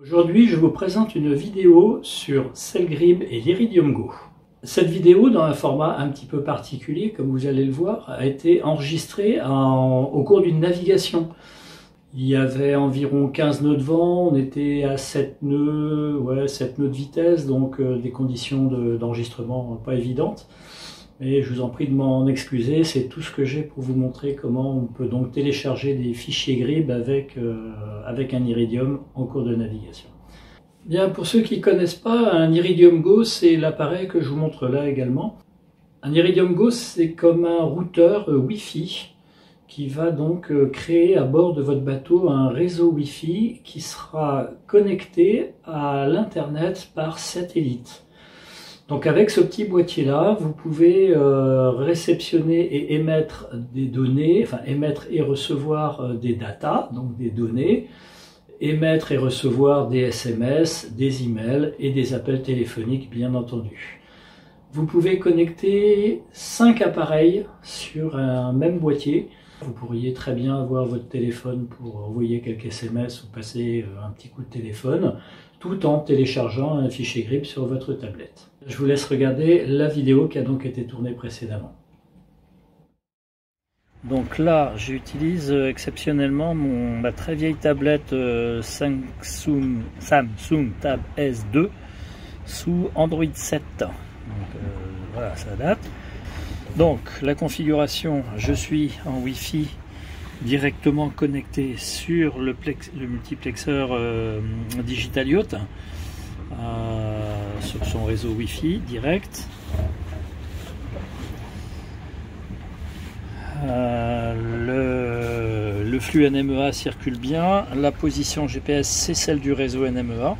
Aujourd'hui, je vous présente une vidéo sur Cellgrib et l'Iridium Go. Cette vidéo, dans un format un petit peu particulier, comme vous allez le voir, a été enregistrée au cours d'une navigation. Il y avait environ 15 nœuds de vent, on était à 7 nœuds, 7 nœuds de vitesse, donc des conditions d'enregistrement pas évidentes. Mais je vous en prie de m'en excuser, c'est tout ce que j'ai pour vous montrer comment on peut donc télécharger des fichiers Grib avec un Iridium en cours de navigation. Bien, pour ceux qui ne connaissent pas, un Iridium Go, c'est l'appareil que je vous montre là également. Un Iridium Go, c'est comme un routeur Wi-Fi qui va donc créer à bord de votre bateau un réseau Wi-Fi qui sera connecté à l'Internet par satellite. Donc avec ce petit boîtier-là, vous pouvez réceptionner et émettre des données, enfin émettre et recevoir des datas, donc des données, émettre et recevoir des SMS, des emails et des appels téléphoniques, bien entendu. Vous pouvez connecter 5 appareils sur un même boîtier. Vous pourriez très bien avoir votre téléphone pour envoyer quelques SMS ou passer un petit coup de téléphone, tout en téléchargeant un fichier Grib sur votre tablette. Je vous laisse regarder la vidéo qui a donc été tournée précédemment. Donc là, j'utilise exceptionnellement ma très vieille tablette Samsung Tab S2 sous Android 7. Donc voilà, ça date. Donc la configuration, je suis en Wi-Fi directement connecté sur le multiplexeur Digital Yacht sur son réseau Wi-Fi direct. Le flux NMEA circule bien. La position GPS, c'est celle du réseau NMEA.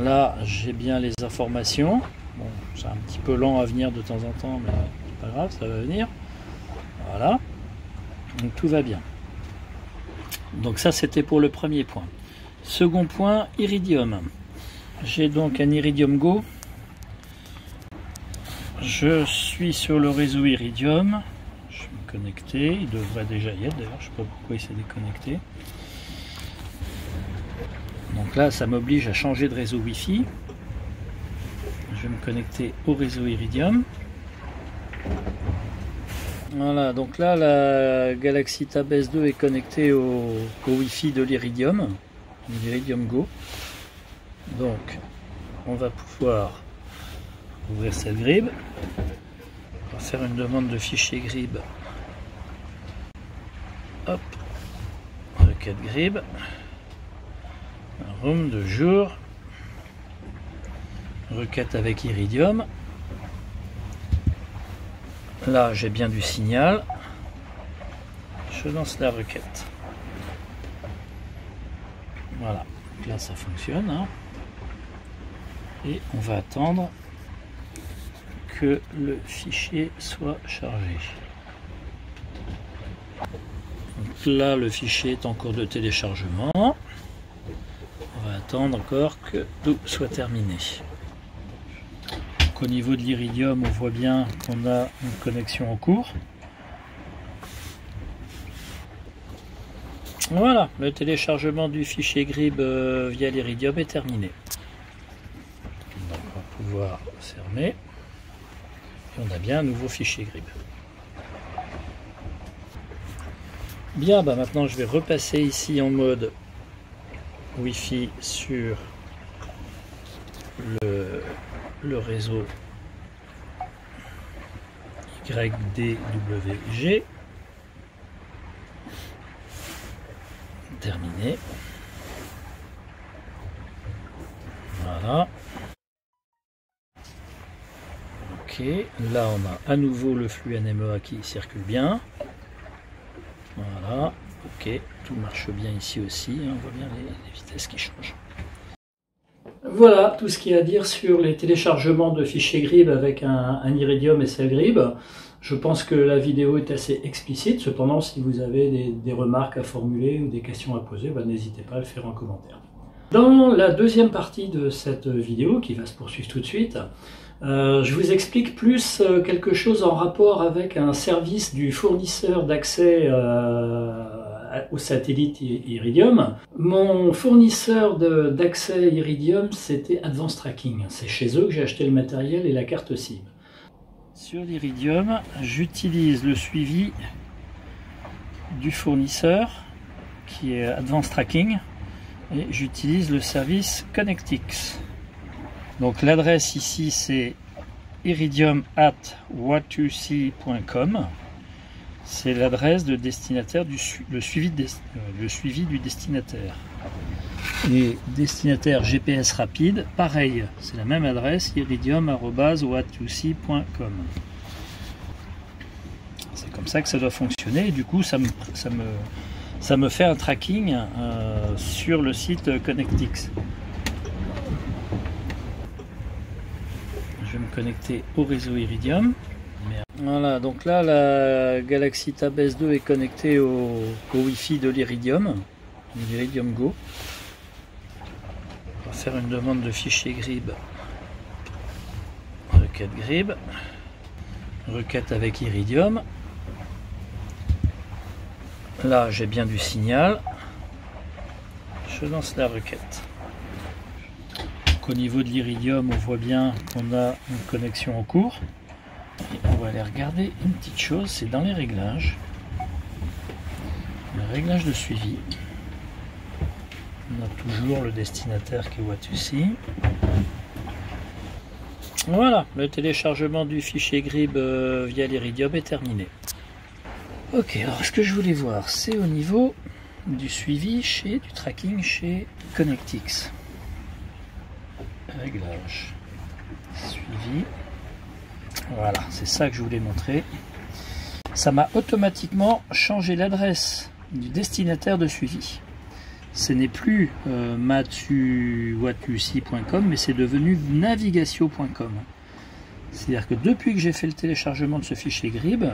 Là, j'ai bien les informations. Bon, c'est un petit peu lent à venir de temps en temps, mais c'est pas grave, ça va venir. Voilà. Donc tout va bien. Donc ça, c'était pour le premier point. Second point, Iridium. J'ai donc un Iridium Go. Je suis sur le réseau Iridium. Je vais me connecter. Il devrait déjà y être d'ailleurs. Je ne sais pas pourquoi il s'est déconnecté. Donc là, ça m'oblige à changer de réseau Wi-Fi. Je vais me connecter au réseau Iridium. Voilà, donc là, la Galaxy Tab S2 est connectée au Wi-Fi de l'Iridium Go. Donc, on va pouvoir ouvrir Cellgrib. On va faire une demande de fichier Grib. Hop, requête Grib. Room de jour. Requête avec Iridium. Là, j'ai bien du signal. Je lance la requête. Voilà. Là, ça fonctionne. Hein. Et on va attendre que le fichier soit chargé. Donc là, le fichier est en cours de téléchargement. On va attendre encore que tout soit terminé. Donc, au niveau de l'Iridium, on voit bien qu'on a une connexion en cours. Voilà, le téléchargement du fichier Grib via l'Iridium est terminé. Donc, on va pouvoir fermer. Et on a bien un nouveau fichier Grib. Bien, bah maintenant je vais repasser ici en mode Wi-Fi sur le réseau YDWG. Terminé. Voilà. Ok, là on a à nouveau le flux NMEA qui circule bien. Voilà, ok, tout marche bien ici aussi, hein, on voit bien les vitesses qui changent. Voilà tout ce qu'il y a à dire sur les téléchargements de fichiers Grib avec un Iridium et Cellgrib. Je pense que la vidéo est assez explicite, cependant si vous avez des remarques à formuler ou des questions à poser, n'hésitez pas à le faire en commentaire. Dans la deuxième partie de cette vidéo, qui va se poursuivre tout de suite, je vous explique plus quelque chose en rapport avec un service du fournisseur d'accès au satellite Iridium. Mon fournisseur d'accès Iridium, c'était Advanced Tracking. C'est chez eux que j'ai acheté le matériel et la carte SIM. Sur l'Iridium, j'utilise le suivi du fournisseur qui est Advanced Tracking et j'utilise le service ConnectX. Donc l'adresse ici c'est iridium@what2c.com. C'est l'adresse de destinataire le suivi du destinataire. Et destinataire GPS rapide, pareil, c'est la même adresse, iridium@what2c.com. C'est comme ça que ça doit fonctionner et du coup ça me fait un tracking sur le site ConnectX. Je vais me connecter au réseau Iridium. Voilà, donc là la Galaxy Tab S2 est connectée au Wi-Fi de l'Iridium Go. On va faire une demande de fichier GRIB. Requête GRIB. Requête avec Iridium. Là j'ai bien du signal. Je lance la requête. Donc, au niveau de l'Iridium, on voit bien qu'on a une connexion en cours. Et on va aller regarder une petite chose, c'est dans les réglages. Le réglage de suivi. On a toujours le destinataire qui est What2C. Voilà, le téléchargement du fichier GRIB via l'Iridium est terminé. Ok, alors ce que je voulais voir, c'est au niveau du suivi du tracking chez ConnectX. Réglage. Suivi. Voilà, c'est ça que je voulais montrer. Ça m'a automatiquement changé l'adresse du destinataire de suivi. Ce n'est plus what2c.com, mais c'est devenu navigatio.com. C'est-à-dire que depuis que j'ai fait le téléchargement de ce fichier GRIB,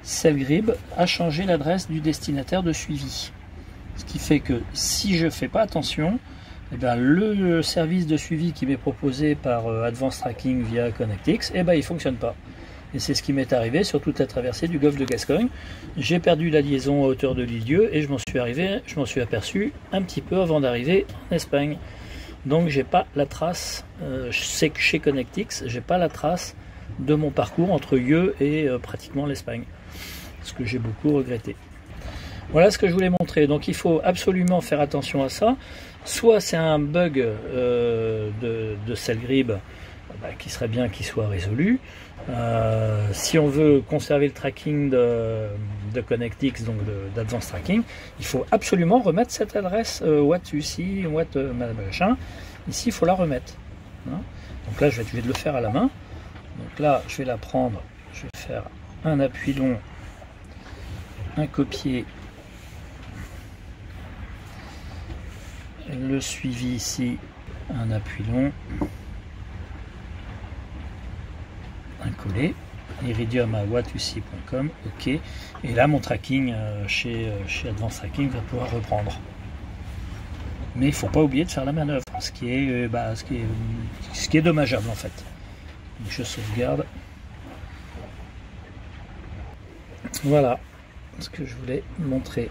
CellGRIB a changé l'adresse du destinataire de suivi. Ce qui fait que si je ne fais pas attention, eh bien, le service de suivi qui m'est proposé par Advanced Tracking via ConnectX, eh bien, il ne fonctionne pas. Et c'est ce qui m'est arrivé sur toute la traversée du golfe de Gascogne. J'ai perdu la liaison à hauteur de Lisieux et je m'en suis aperçu un petit peu avant d'arriver en Espagne. Donc j'ai pas la trace, je sais que chez ConnectX, j'ai pas la trace de mon parcours entre Yeux et pratiquement l'Espagne. Ce que j'ai beaucoup regretté. Voilà ce que je voulais montrer. Donc il faut absolument faire attention à ça. Soit c'est un bug de CellGRIB qui serait bien qu'il soit résolu. Si on veut conserver le tracking de ConnectX, donc d'Advanced Tracking, il faut absolument remettre cette adresse What2C, machin. Ici, il faut la remettre. Hein. Donc là, je vais le faire à la main. Donc là, je vais la prendre. Je vais faire un appui long, un copier. Le suivi ici, un appui long, un coller, iridium@what2c.com, ok, et là mon tracking chez Advanced Tracking va pouvoir reprendre. Mais il ne faut pas oublier de faire la manœuvre, ce qui est dommageable en fait. Donc je sauvegarde. Voilà ce que je voulais montrer.